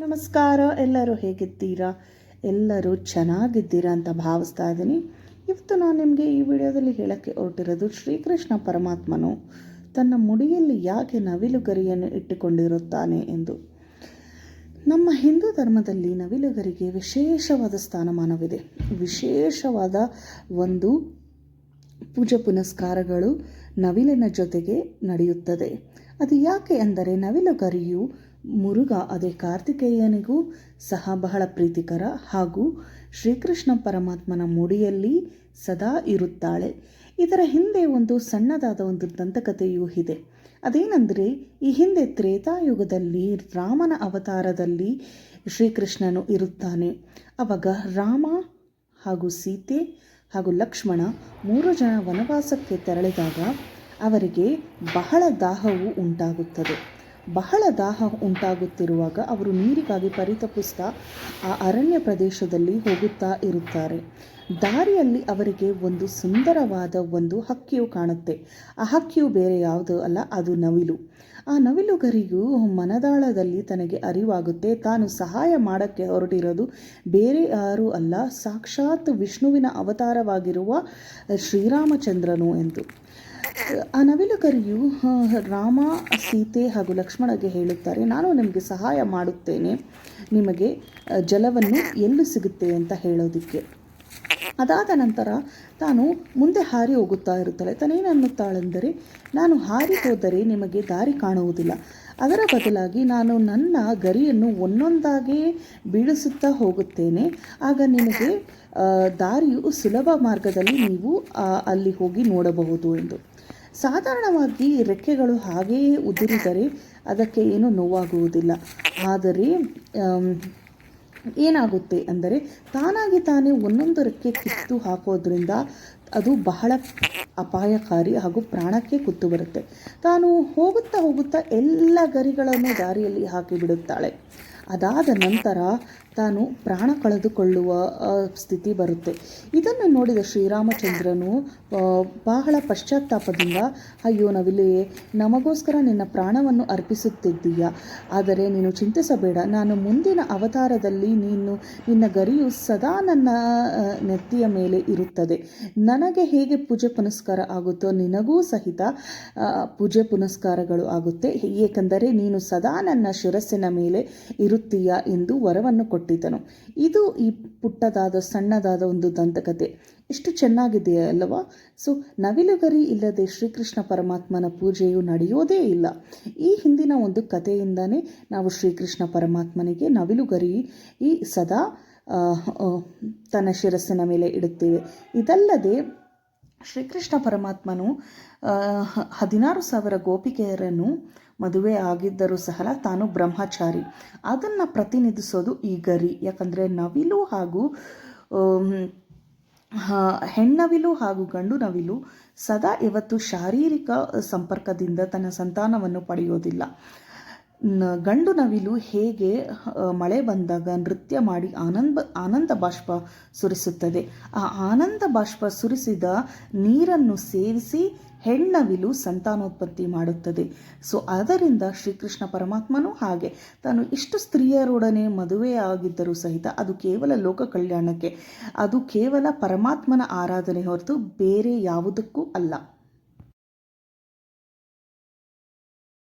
ನಮಸ್ಕಾರ. ಎಲ್ಲರೂ ಹೇಗಿದ್ದೀರಾ? ಎಲ್ಲರೂ ಚೆನ್ನಾಗಿದ್ದೀರಾ ಅಂತ ಭಾವಿಸ್ತಾ ಇದ್ದೀನಿ. ಇವತ್ತು ನಾನು ನಿಮಗೆ ಈ ವಿಡಿಯೋದಲ್ಲಿ ಹೇಳೋಕ್ಕೆ ಹೊರಟಿರೋದು, ಶ್ರೀಕೃಷ್ಣ ಪರಮಾತ್ಮನು ತನ್ನ ಮುಡಿಯಲ್ಲಿ ಯಾಕೆ ನವಿಲುಗರಿಯನ್ನು ಇಟ್ಟುಕೊಂಡಿರುತ್ತಾನೆ ಎಂದು. ನಮ್ಮ ಹಿಂದೂ ಧರ್ಮದಲ್ಲಿ ನವಿಲುಗರಿಗೆ ವಿಶೇಷವಾದ ಸ್ಥಾನಮಾನವಿದೆ. ವಿಶೇಷವಾದ ಒಂದು ಪೂಜೆ ಪುನಸ್ಕಾರಗಳು ನವಿಲಿನ ಜೊತೆಗೆ ನಡೆಯುತ್ತದೆ. ಅದು ಯಾಕೆ ಅಂದರೆ, ನವಿಲುಗರಿಯು ಮುರುಘ, ಅದೇ ಕಾರ್ತಿಕೇಯನಿಗೂ ಸಹ ಬಹಳ ಪ್ರೀತಿಕರ ಹಾಗೂ ಶ್ರೀಕೃಷ್ಣ ಪರಮಾತ್ಮನ ಮುಡಿಯಲ್ಲಿ ಸದಾ ಇರುತ್ತಾಳೆ. ಇದರ ಹಿಂದೆ ಒಂದು ಸಣ್ಣದಾದ ಒಂದು ದಂತಕಥೆಯೂ ಇದೆ. ಅದೇನೆಂದರೆ, ಈ ಹಿಂದೆ ತ್ರೇತಾಯುಗದಲ್ಲಿ ರಾಮನ ಅವತಾರದಲ್ಲಿ ಶ್ರೀಕೃಷ್ಣನು ಇರುತ್ತಾನೆ. ಆವಾಗ ರಾಮ ಹಾಗೂ ಸೀತೆ ಹಾಗೂ ಲಕ್ಷ್ಮಣ 3 ಜನ ವನವಾಸಕ್ಕೆ ತೆರಳಿದಾಗ ಅವರಿಗೆ ಬಹಳ ದಾಹವು ಉಂಟಾಗುತ್ತದೆ. ಬಹಳ ದಾಹ ಉಂಟಾಗುತ್ತಿರುವಾಗ ಅವರು ನೀರಿಗಾಗಿ ಪರಿತಪಿಸ್ತಾ ಆ ಅರಣ್ಯ ಪ್ರದೇಶದಲ್ಲಿ ಹೋಗುತ್ತಾ ಇರುತ್ತಾರೆ. ದಾರಿಯಲ್ಲಿ ಅವರಿಗೆ ಒಂದು ಸುಂದರವಾದ ಒಂದು ಹಕ್ಕಿಯು ಕಾಣುತ್ತೆ. ಆ ಹಕ್ಕಿಯು ಬೇರೆ ಯಾವುದೂ ಅಲ್ಲ, ಅದು ನವಿಲು. ಆ ನವಿಲುಗರಿಗೂ ಮನದಾಳದಲ್ಲಿ ತನಗೆ ಅರಿವಾಗುತ್ತೆ, ತಾನು ಸಹಾಯ ಮಾಡೋಕ್ಕೆ ಹೊರಟಿರೋದು ಬೇರೆ ಯಾರೂ ಅಲ್ಲ, ಸಾಕ್ಷಾತ್ ವಿಷ್ಣುವಿನ ಅವತಾರವಾಗಿರುವ ಶ್ರೀರಾಮಚಂದ್ರನು ಎಂದು. ಆ ನವಿಲುಗರಿಯು ರಾಮ, ಸೀತೆ ಹಾಗೂ ಲಕ್ಷ್ಮಣಗೆ ಹೇಳುತ್ತಾರೆ, ನಾನು ನಿಮಗೆ ಸಹಾಯ ಮಾಡುತ್ತೇನೆ, ನಿಮಗೆ ಜಲವನ್ನು ಎಲ್ಲಿ ಸಿಗುತ್ತೆ ಅಂತ ಹೇಳೋದಕ್ಕೆ. ಅದಾದ ನಂತರ ತಾನು ಮುಂದೆ ಹಾರಿ ಹೋಗುತ್ತಾ ಇರುತ್ತಾಳೆ. ತಾನೇನನ್ನುತ್ತಾಳೆಂದರೆ, ನಾನು ಹಾರಿ ಹೋದರೆ ನಿಮಗೆ ದಾರಿ ಕಾಣುವುದಿಲ್ಲ, ಅದರ ಬದಲಾಗಿ ನಾನು ನನ್ನ ಗರಿಯನ್ನು ಒಂದೊಂದಾಗಿ ಬೀಳಿಸುತ್ತಾ ಹೋಗುತ್ತೇನೆ, ಆಗ ನಿಮಗೆ ದಾರಿಯು ಸುಲಭ ಮಾರ್ಗದಲ್ಲಿ ನೀವು ಅಲ್ಲಿ ಹೋಗಿ ನೋಡಬಹುದು ಎಂದು. ಸಾಧಾರಣವಾಗಿ ರೆಕ್ಕೆಗಳು ಹಾಗೆಯೇ ಉದುರಿದರೆ ಅದಕ್ಕೆ ಏನೂ ನೋವಾಗುವುದಿಲ್ಲ. ಆದರೆ ಏನಾಗುತ್ತೆ ಅಂದರೆ, ತಾನಾಗಿ ತಾನೇ ಒಂದೊಂದು ರೆಕ್ಕೆ ಕಿತ್ತು ಹಾಕೋದ್ರಿಂದ ಅದು ಬಹಳ ಅಪಾಯಕಾರಿ ಹಾಗೂ ಪ್ರಾಣಕ್ಕೆ ಕುತ್ತು ಬರುತ್ತೆ. ತಾನು ಹೋಗುತ್ತಾ ಹೋಗುತ್ತಾ ಎಲ್ಲ ಗರಿಗಳನ್ನು ದಾರಿಯಲ್ಲಿ ಹಾಕಿಬಿಡುತ್ತಾಳೆ. ಅದಾದ ನಂತರ ತಾನು ಪ್ರಾಣ ಕಳೆದುಕೊಳ್ಳುವ ಸ್ಥಿತಿ ಬರುತ್ತೆ. ಇದನ್ನು ನೋಡಿದ ಶ್ರೀರಾಮಚಂದ್ರನು ಬಹಳ ಪಶ್ಚಾತ್ತಾಪದಿಂದ, ಅಯ್ಯೋ ನವಿಲೆಯೇ, ನಮಗೋಸ್ಕರ ನಿನ್ನ ಪ್ರಾಣವನ್ನು ಅರ್ಪಿಸುತ್ತಿದ್ದೀಯಾ, ಆದರೆ ನೀನು ಚಿಂತಿಸಬೇಡ, ನಾನು ಮುಂದಿನ ಅವತಾರದಲ್ಲಿ ನಿನ್ನ ಗರಿಯು ಸದಾ ನನ್ನ ನೆತ್ತಿಯ ಮೇಲೆ ಇರುತ್ತದೆ. ನನಗೆ ಹೇಗೆ ಪೂಜೆ ಪುನಸ್ಕಾರ ಆಗುತ್ತೋ ನಿನಗೂ ಸಹಿತ ಪೂಜೆ ಪುನಸ್ಕಾರಗಳು ಆಗುತ್ತೆ, ಏಕೆಂದರೆ ನೀನು ಸದಾ ನನ್ನ ಶಿರಸ್ಸಿನ ಮೇಲೆ ಇರುತ್ತೀಯಾ ಎಂದು ವರವನ್ನು ಕೊಟ್ಟಿದ್ದನು. ಇದು ಈ ಪುಟ್ಟದಾದ ಸಣ್ಣದಾದ ಒಂದು ದಂತಕಥೆ. ಎಷ್ಟು ಚೆನ್ನಾಗಿದೆಯಾ ಅಲ್ಲವಾ? ಸೊ ನವಿಲುಗರಿ ಇಲ್ಲದೆ ಶ್ರೀಕೃಷ್ಣ ಪರಮಾತ್ಮನ ಪೂಜೆಯು ನಡೆಯೋದೇ ಇಲ್ಲ. ಈ ಹಿಂದಿನ ಒಂದು ಕಥೆಯಿಂದನೇ ನಾವು ಶ್ರೀಕೃಷ್ಣ ಪರಮಾತ್ಮನಿಗೆ ನವಿಲುಗರಿ ಸದಾ ತನ್ನ ಶಿರಸ್ಸಿನ ಮೇಲೆ ಇಡುತ್ತೇವೆ. ಇದಲ್ಲದೆ ಶ್ರೀಕೃಷ್ಣ ಪರಮಾತ್ಮನು 16,000 ಗೋಪಿಕೆಯರನ್ನು ಮದುವೆ ಆಗಿದ್ದರೂ ಸಹ ತಾನು ಬ್ರಹ್ಮಚಾರಿ. ಅದನ್ನು ಪ್ರತಿನಿಧಿಸೋದು ಈ ಗರಿ. ಯಾಕಂದರೆ ನವಿಲು ಹಾಗೂ ಹೆಣ್ಣವಿಲು ಹಾಗೂ ಗಂಡು ನವಿಲು ಸದಾ ಇವತ್ತು ಶಾರೀರಿಕ ಸಂಪರ್ಕದಿಂದ ತನ್ನ ಸಂತಾನವನ್ನು ಪಡೆಯೋದಿಲ್ಲ. ಗಂಡು ನವಿಲು ಹೇಗೆ ಮಳೆ ಬಂದಾಗ ನೃತ್ಯ ಮಾಡಿ ಆನಂದ ಬಾಷ್ಪ ಸುರಿಸುತ್ತದೆ, ಆ ಆನಂದ ಬಾಷ್ಪ ಸುರಿಸಿದ ನೀರನ್ನು ಸೇವಿಸಿ ಹೆಣ್ಣವಿಲು ಸಂತಾನೋತ್ಪತ್ತಿ ಮಾಡುತ್ತದೆ. ಸೊ ಅದರಿಂದ ಶ್ರೀಕೃಷ್ಣ ಪರಮಾತ್ಮನೂ ಹಾಗೆ ತಾನು ಇಷ್ಟು ಸ್ತ್ರೀಯರೊಡನೆ ಮದುವೆಯಾಗಿದ್ದರೂ ಸಹಿತ ಅದು ಕೇವಲ ಲೋಕ ಕಲ್ಯಾಣಕ್ಕೆ, ಅದು ಕೇವಲ ಪರಮಾತ್ಮನ ಆರಾಧನೆ ಹೊರತು ಬೇರೆ ಯಾವುದಕ್ಕೂ ಅಲ್ಲ.